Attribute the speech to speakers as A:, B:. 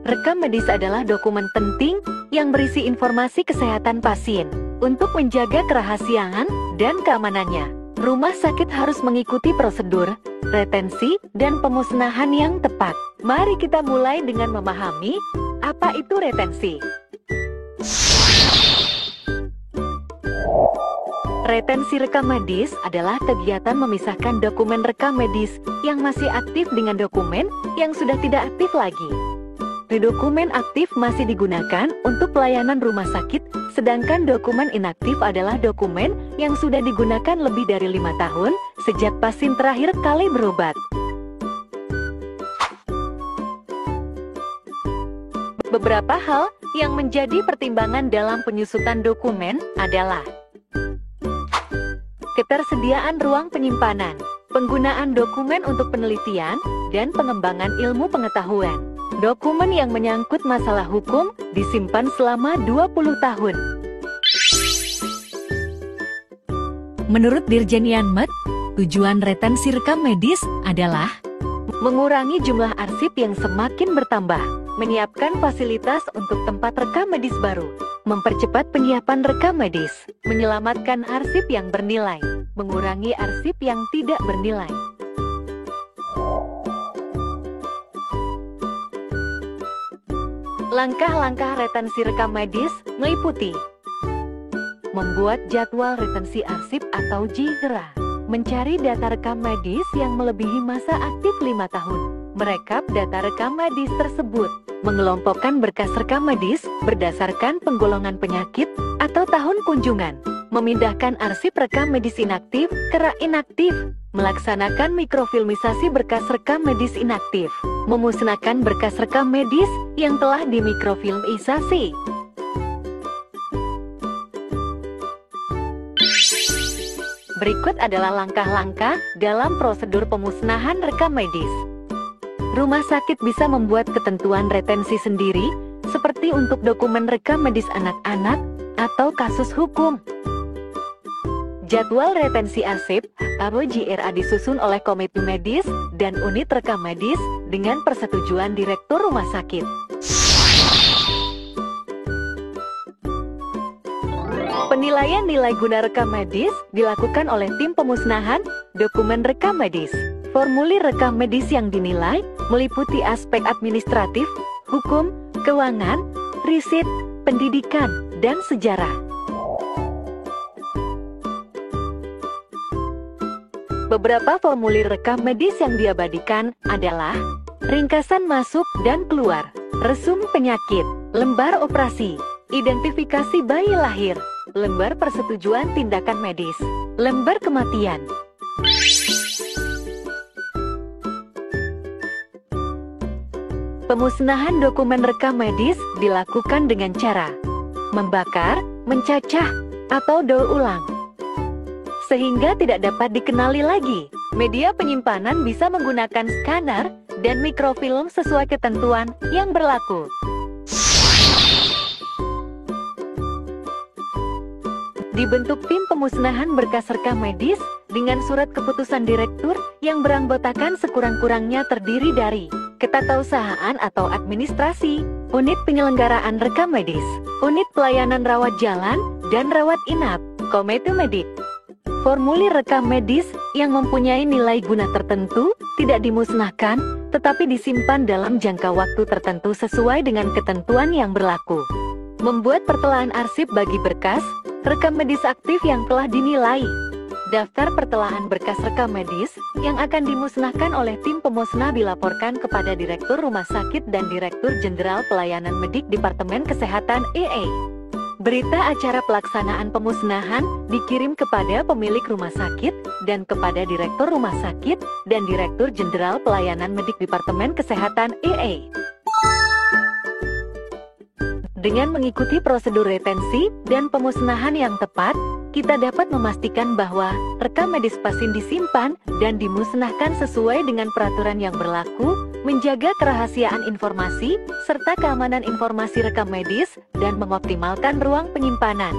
A: Rekam medis adalah dokumen penting yang berisi informasi kesehatan pasien. Untuk menjaga kerahasiaan dan keamanannya, rumah sakit harus mengikuti prosedur, retensi, dan pemusnahan yang tepat. Mari kita mulai dengan memahami apa itu retensi. Retensi rekam medis adalah kegiatan memisahkan dokumen rekam medis yang masih aktif dengan dokumen yang sudah tidak aktif lagi. Dokumen aktif masih digunakan untuk pelayanan rumah sakit, sedangkan dokumen inaktif adalah dokumen yang sudah digunakan lebih dari 5 tahun sejak pasien terakhir kali berobat. Beberapa hal yang menjadi pertimbangan dalam penyusutan dokumen adalah ketersediaan ruang penyimpanan, penggunaan dokumen untuk penelitian dan pengembangan ilmu pengetahuan. Dokumen yang menyangkut masalah hukum disimpan selama 20 tahun. Menurut Dirjen Yanmet, tujuan retensi rekam medis adalah mengurangi jumlah arsip yang semakin bertambah, menyiapkan fasilitas untuk tempat rekam medis baru, mempercepat penyiapan rekam medis, menyelamatkan arsip yang bernilai, mengurangi arsip yang tidak bernilai. Langkah-langkah retensi rekam medis meliputi membuat jadwal retensi arsip atau JRA, mencari data rekam medis yang melebihi masa aktif 5 tahun, merekap data rekam medis tersebut, mengelompokkan berkas rekam medis berdasarkan penggolongan penyakit atau tahun kunjungan, memindahkan arsip rekam medis inaktif ke inaktif, melaksanakan mikrofilmisasi berkas rekam medis inaktif, memusnahkan berkas rekam medis yang telah dimikrofilmisasi. Berikut adalah langkah-langkah dalam prosedur pemusnahan rekam medis. Rumah sakit bisa membuat ketentuan retensi sendiri, seperti untuk dokumen rekam medis anak-anak atau kasus hukum. Jadwal retensi arsip atau JRA disusun oleh komite medis dan unit rekam medis dengan persetujuan direktur rumah sakit. Penilaian nilai guna rekam medis dilakukan oleh tim pemusnahan dokumen rekam medis. Formulir rekam medis yang dinilai meliputi aspek administratif, hukum, keuangan, riset, pendidikan, dan sejarah. Beberapa formulir rekam medis yang diabadikan adalah ringkasan masuk dan keluar, resum penyakit, lembar operasi, identifikasi bayi lahir, lembar persetujuan tindakan medis, lembar kematian. Pemusnahan dokumen rekam medis dilakukan dengan cara membakar, mencacah, atau daur ulang, sehingga tidak dapat dikenali lagi. Media penyimpanan bisa menggunakan skaner dan mikrofilm sesuai ketentuan yang berlaku. Dibentuk tim pemusnahan berkas rekam medis dengan surat keputusan direktur yang beranggotakan sekurang-kurangnya terdiri dari ketatausahaan atau administrasi, unit penyelenggaraan rekam medis, unit pelayanan rawat jalan dan rawat inap, komite medik. Formulir rekam medis yang mempunyai nilai guna tertentu tidak dimusnahkan, tetapi disimpan dalam jangka waktu tertentu sesuai dengan ketentuan yang berlaku. Membuat pertelaan arsip bagi berkas rekam medis aktif yang telah dinilai. Daftar pertelaan berkas rekam medis yang akan dimusnahkan oleh tim pemusnah dilaporkan kepada Direktur Rumah Sakit dan Direktur Jenderal Pelayanan Medik Departemen Kesehatan EE. Berita acara pelaksanaan pemusnahan dikirim kepada pemilik rumah sakit dan kepada Direktur Rumah Sakit dan Direktur Jenderal Pelayanan Medik Departemen Kesehatan EE. Dengan mengikuti prosedur retensi dan pemusnahan yang tepat, kita dapat memastikan bahwa rekam medis pasien disimpan dan dimusnahkan sesuai dengan peraturan yang berlaku, menjaga kerahasiaan informasi, serta keamanan informasi rekam medis, dan mengoptimalkan ruang penyimpanan.